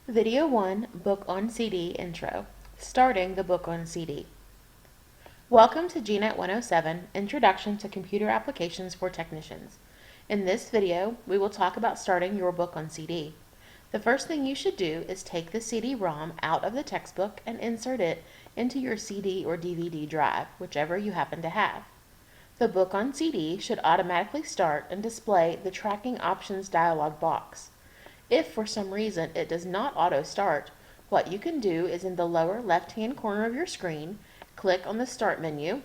Video 1, Book on CD Intro, starting the book on CD. Welcome to GNET 107, Introduction to Computer Applications for Technicians. In this video, we will talk about starting your book on CD. The first thing you should do is take the CD-ROM out of the textbook and insert it into your CD or DVD drive, whichever you happen to have. The book on CD should automatically start and display the Tracking Options dialog box. If for some reason it does not auto-start, what you can do is in the lower left-hand corner of your screen, click on the Start menu,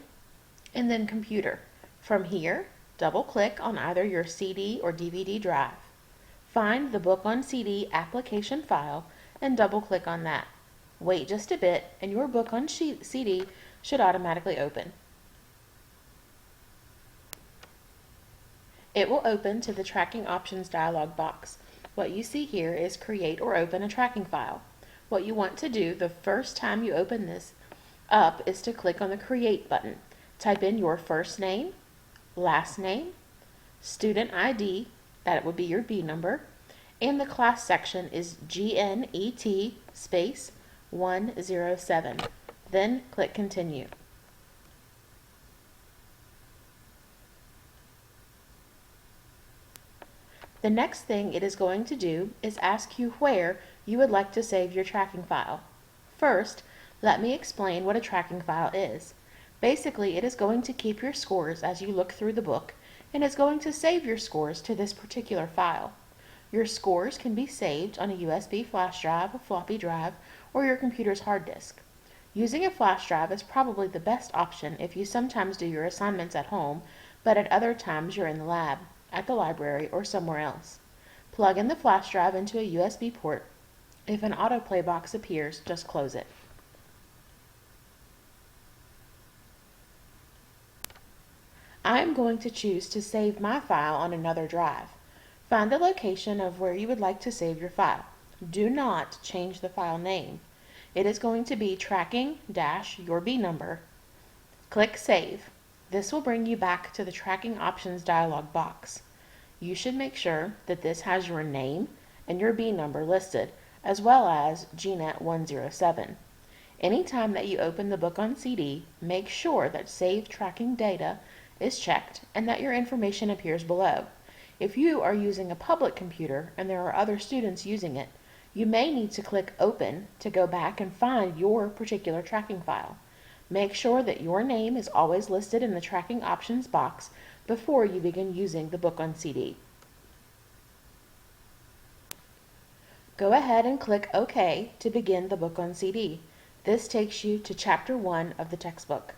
and then Computer. From here, double-click on either your CD or DVD drive. Find the Book on CD application file and double-click on that. Wait just a bit and your book on CD should automatically open. It will open to the Tracking Options dialog box. What you see here is create or open a tracking file. What you want to do the first time you open this up is to click on the Create button. Type in your first name, last name, student ID, that would be your B number, and the class section is GNET space 107. Then click Continue. The next thing it is going to do is ask you where you would like to save your tracking file. First, let me explain what a tracking file is. Basically, it is going to keep your scores as you look through the book, and is going to save your scores to this particular file. Your scores can be saved on a USB flash drive, a floppy drive, or your computer's hard disk. Using a flash drive is probably the best option if you sometimes do your assignments at home, but at other times you're in the lab, at the library, or somewhere else. Plug in the flash drive into a USB port. If an autoplay box appears, just close it. I am going to choose to save my file on another drive. Find the location of where you would like to save your file. Do not change the file name. It is going to be tracking-your B number. Click Save. This will bring you back to the Tracking Options dialog box. You should make sure that this has your name and your B number listed, as well as GNET 107. Anytime that you open the book on CD, make sure that Save Tracking Data is checked and that your information appears below. If you are using a public computer and there are other students using it, you may need to click Open to go back and find your particular tracking file. Make sure that your name is always listed in the Tracking Options box before you begin using the book on CD. Go ahead and click OK to begin the book on CD. This takes you to Chapter 1 of the textbook.